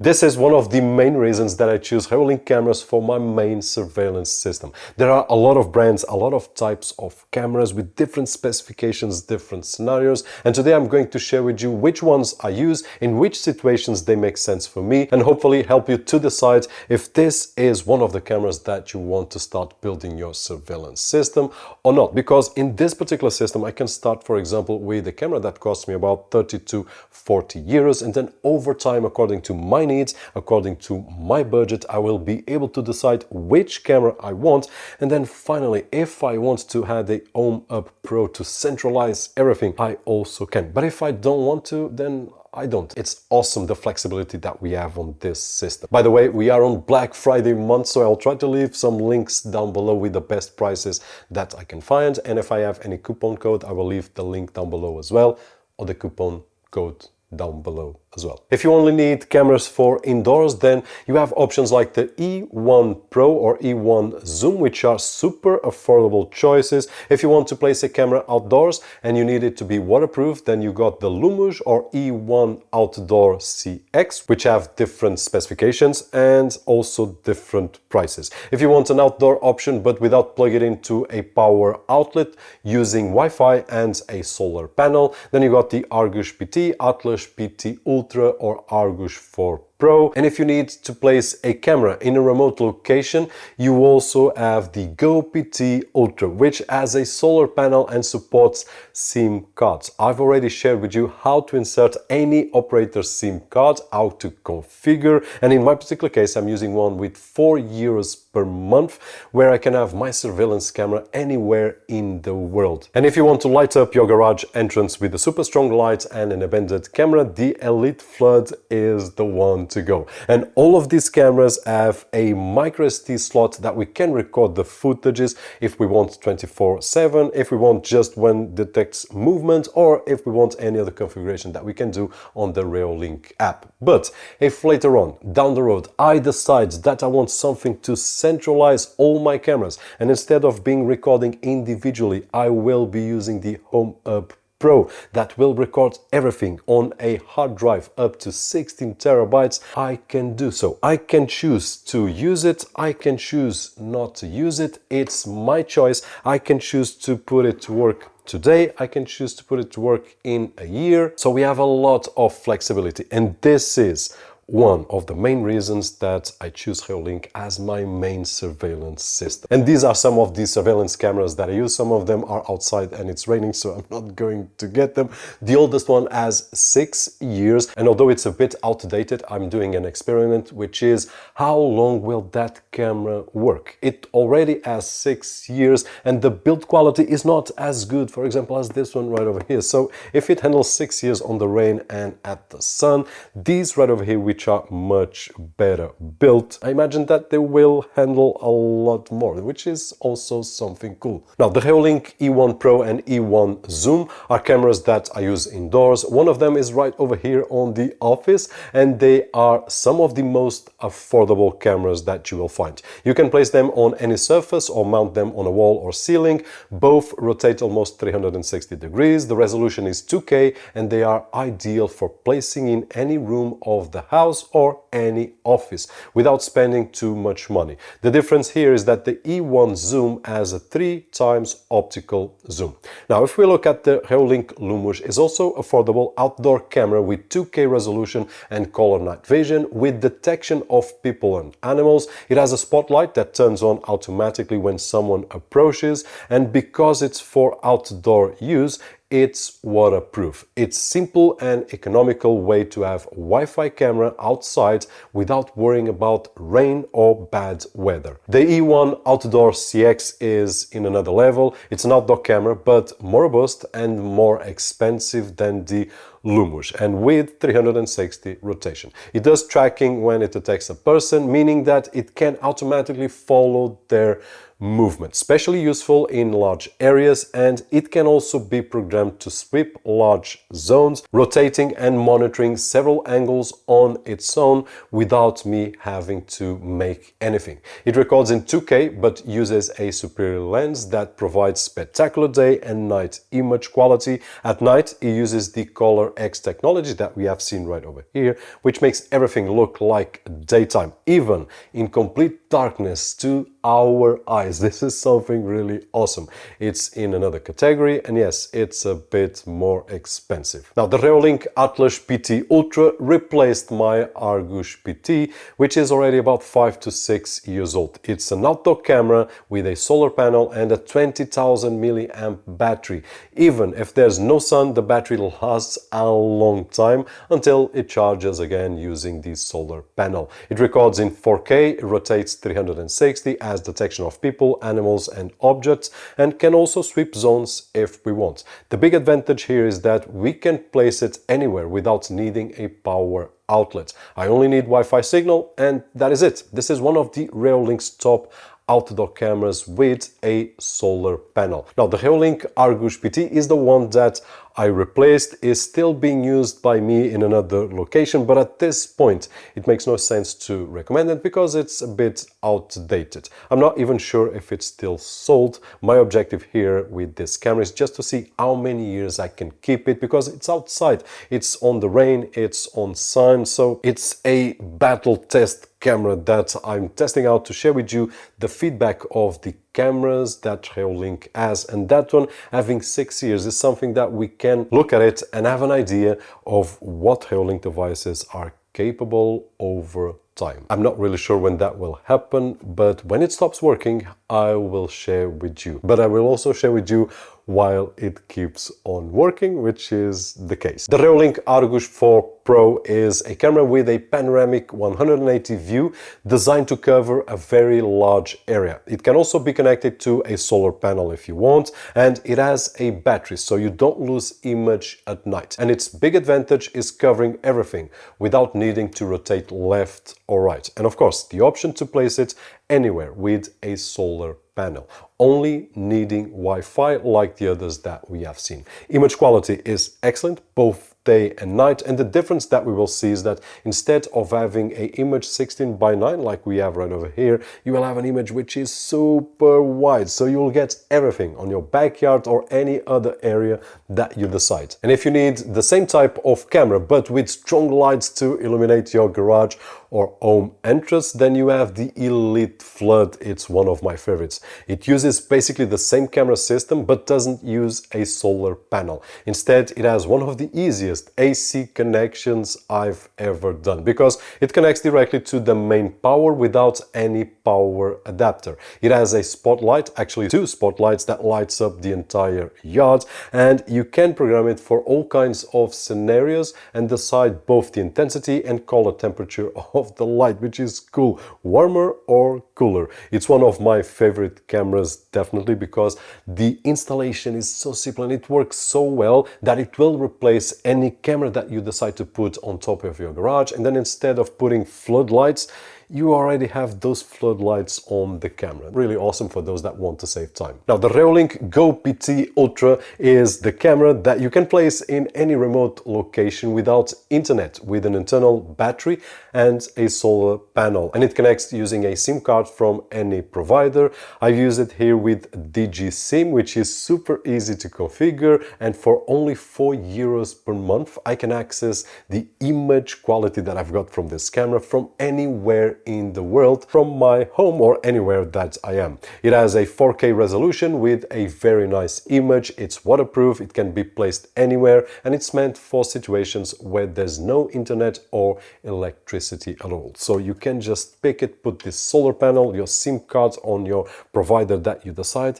This is one of the main reasons that I choose Reolink cameras for my main surveillance system. There are a lot of brands, a lot of types of cameras with different specifications, different scenarios, and today I'm going to share with you which ones I use, in which situations they make sense for me, and hopefully help you to decide if this is one of the cameras that you want to start building your surveillance system or not. Because in this particular system I can start, for example, with a camera that costs me about 30 to 40 euros, and then over time, according to my needs, according to my budget, I will be able to decide which camera I want. And then finally, if I want to add a Home Hub Pro to centralize everything, I also can. But if I don't want to, then I don't. It's awesome, the flexibility that we have on this system. By the way, we are on Black Friday month, so I'll try to leave some links down below with the best prices that I can find. And if I have any coupon code, I will leave the link down below as well, or the coupon code down below as well. If you only need cameras for indoors, then you have options like the E1 Pro or E1 Zoom, which are super affordable choices. If you want to place a camera outdoors and you need it to be waterproof, then you got the Lumos or E1 Outdoor CX, which have different specifications and also different prices. If you want an outdoor option but without plugging it into a power outlet, using Wi-Fi and a solar panel, then you got the Argus PT, Atlas PT Ultra or Argus 4 Pro. And if you need to place a camera in a remote location, you also have the Go PT Ultra, which has a solar panel and supports SIM cards. I've already shared with you how to insert any operator's SIM card, how to configure, and in my particular case, I'm using one with 4 euros per month, where I can have my surveillance camera anywhere in the world. And if you want to light up your garage entrance with a super strong light and an embedded camera, the Elite Flood is the one to go. And all of these cameras have a micro SD slot that we can record the footages if we want 24/7, if we want just when it detects movement, or if we want any other configuration that we can do on the Reolink app. But if later on, down the road, I decide that I want something to centralize all my cameras, and instead of being recording individually, I will be using the Home Hub Pro that will record everything on a hard drive up to 16 terabytes, I can do so. I can choose to use it, I can choose not to use it, it's my choice. I can choose to put it to work today, I can choose to put it to work in a year. So we have a lot of flexibility, and this is one of the main reasons that I choose Reolink as my main surveillance system. And these are some of the surveillance cameras that I use. Some of them are outside and it's raining, so I'm not going to get them. The oldest one has 6 years, and although it's a bit outdated, I'm doing an experiment, which is how long will that camera work? It already has 6 years and the build quality is not as good, for example, as this one right over here. So if it handles 6 years on the rain and at the sun, these right over here, which are much better built, I imagine that they will handle a lot more, which is also something cool. Now, the Reolink E1 Pro and E1 Zoom are cameras that I use indoors. One of them is right over here on the office, and they are some of the most affordable cameras that you will find. You can place them on any surface or mount them on a wall or ceiling. Both rotate almost 360 degrees. The resolution is 2K, and they are ideal for placing in any room of the house or any office without spending too much money. The difference here is that the E1 Zoom has a 3x optical zoom. Now, if we look at the Reolink Lumos, is also affordable outdoor camera with 2K resolution and color night vision with detection of people and animals. It has a spotlight that turns on automatically when someone approaches, and because it's for outdoor use, it's waterproof. It's simple and economical way to have Wi-Fi camera outside without worrying about rain or bad weather. The E1 Outdoor CX is in another level. It's an outdoor camera, but more robust and more expensive than the Lumos, and with 360 rotation. It does tracking when it detects a person, meaning that it can automatically follow their movement, especially useful in large areas, and it can also be programmed to sweep large zones, rotating and monitoring several angles on its own without me having to make anything. It records in 2K but uses a superior lens that provides spectacular day and night image quality. At night it uses the color HDR-X technology that we have seen right over here, which makes everything look like daytime, even in complete darkness to our eyes. This is something really awesome. It's in another category, and yes, it's a bit more expensive. Now, the Reolink Atlas PT Ultra replaced my Argus PT, which is already about 5 to 6 years old. It's an outdoor camera with a solar panel and a 20,000 milliamp battery. Even if there's no sun, the battery lasts a long time until it charges again using the solar panel. It records in 4K, it rotates 360, has detection of people, animals and objects, and can also sweep zones if we want. The big advantage here is that we can place it anywhere without needing a power outlet. I only need Wi-Fi signal and that is it. This is one of the Reolink's top outdoor cameras with a solar panel. Now, the Reolink Argus PT is the one that I replaced, is still being used by me in another location, but at this point it makes no sense to recommend it because it's a bit outdated. I'm not even sure if it's still sold. My objective here with this camera is just to see how many years I can keep it, because it's outside, it's on the rain, it's on sun, so it's a battle test camera that I'm testing out to share with you the feedback of the cameras that Reolink has, and that one having 6 years is something that we can look at it and have an idea of what Reolink devices are capable over time. I'm not really sure when that will happen, but when it stops working, I will share with you. But I will also share with you while it keeps on working, which is the case. The Reolink Argus 4 Pro is a camera with a panoramic 180 view designed to cover a very large area. It can also be connected to a solar panel if you want, and it has a battery, so you don't lose image at night. And its big advantage is covering everything without needing to rotate left or right. And of course, the option to place it anywhere with a solar panel, only needing Wi-Fi like the others that we have seen. Image quality is excellent, both day and night, and the difference that we will see is that instead of having an image 16:9 like we have right over here, you will have an image which is super wide, so you will get everything on your backyard or any other area that you decide. And if you need the same type of camera but with strong lights to illuminate your garage or home entrance, then you have the Elite Flood. It's one of my favorites. It uses basically the same camera system but doesn't use a solar panel. Instead, it has one of the easiest AC connections I've ever done, because it connects directly to the main power without any power adapter. It has a spotlight, actually 2 spotlights, that lights up the entire yard, and you can program it for all kinds of scenarios and decide both the intensity and color temperature of the light, which is cool, warmer or cooler. It's one of my favorite cameras, definitely, because the installation is so simple and it works so well that it will replace any camera that you decide to put on top of your garage. And then instead of putting floodlights, you already have those floodlights on the camera. Really awesome for those that want to save time. Now, the Reolink Go PT Ultra is the camera that you can place in any remote location without internet, with an internal battery and a solar panel. And it connects using a SIM card from any provider. I use it here with DigiSim, which is super easy to configure. And for only €4 per month, I can access the image quality that I've got from this camera from anywhere in the world, from my home or anywhere that I am. It has a 4K resolution with a very nice image. It's waterproof, it can be placed anywhere, and it's meant for situations where there's no internet or electricity at all. So you can just pick it, put this solar panel, your SIM card on your provider that you decide,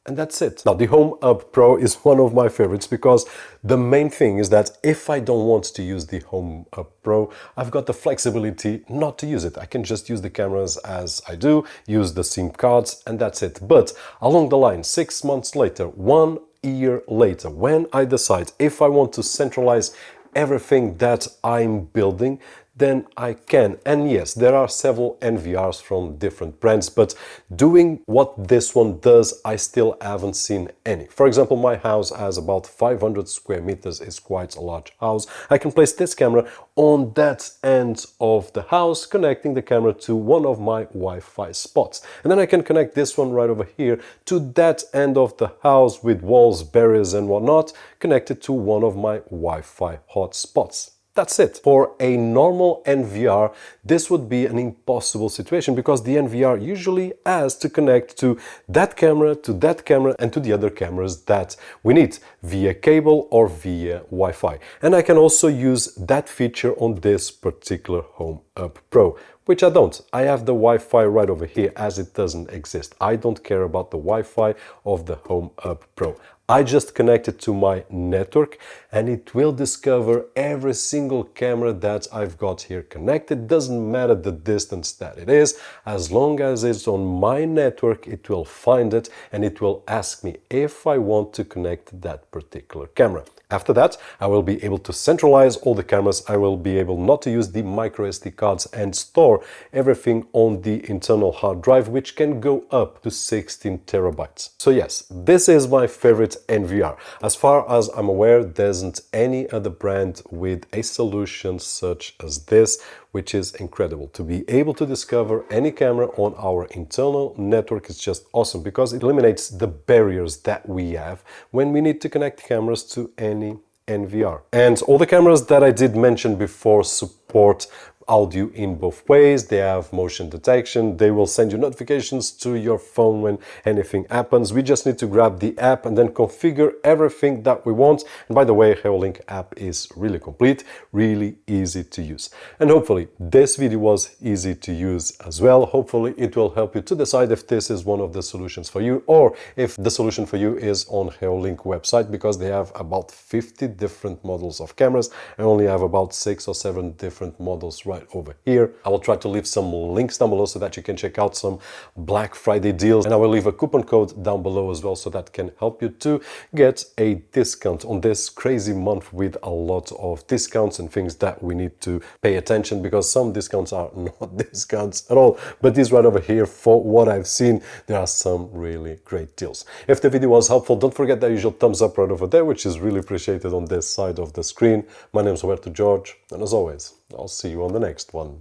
and that's it. Now, the Home Hub Pro is one of my favorites, because the main thing is that if I don't want to use the Home Hub Pro, I've got the flexibility not to use it. I can just use the cameras as I do, use the SIM cards, and that's it. But along the line, 6 months later, 1 year later, when I decide if I want to centralize everything that I'm building, then I can. And yes, there are several NVRs from different brands, but doing what this one does, I still haven't seen any. For example, my house has about 500 square meters. It's quite a large house. I can place this camera on that end of the house, connecting the camera to one of my Wi-Fi spots. And then I can connect this one right over here to that end of the house with walls, barriers and whatnot, connected to one of my Wi-Fi hotspots. That's it. For a normal NVR, this would be an impossible situation because the NVR usually has to connect to that camera, and to the other cameras that we need via cable or via Wi-Fi. And I can also use that feature on this particular Home Hub Pro, which I don't. I have the Wi-Fi right over here as it doesn't exist. I don't care about the Wi-Fi of the Home Hub Pro. I just connect it to my network and it will discover every single camera that I've got here connected. Doesn't matter the distance that it is, as long as it's on my network, it will find it and it will ask me if I want to connect that particular camera. After that, I will be able to centralize all the cameras. I will be able not to use the micro SD cards and store everything on the internal hard drive, which can go up to 16 terabytes. So yes, this is my favorite NVR. As far as I'm aware, there isn't any other brand with a solution such as this, which is incredible. To be able to discover any camera on our internal network is just awesome because it eliminates the barriers that we have when we need to connect cameras to any NVR. And all the cameras that I did mention before support audio in both ways. They have motion detection. They will send you notifications to your phone when anything happens. We just need to grab the app and then configure everything that we want. And by the way, Reolink app is really complete, really easy to use. And hopefully this video was easy to use as well. Hopefully it will help you to decide if this is one of the solutions for you or if the solution for you is on Reolink website, because they have about 50 different models of cameras. I only have about 6 or 7 different models right over here. I will try to leave some links down below so that you can check out some Black Friday deals, and I will leave a coupon code down below as well so that can help you to get a discount on this crazy month with a lot of discounts and things that we need to pay attention, because some discounts are not discounts at all, but these right over here, for what I've seen, there are some really great deals. If the video was helpful, don't forget that usual thumbs up right over there, which is really appreciated on this side of the screen. My name is Roberto, and as always, I'll see you on the next one.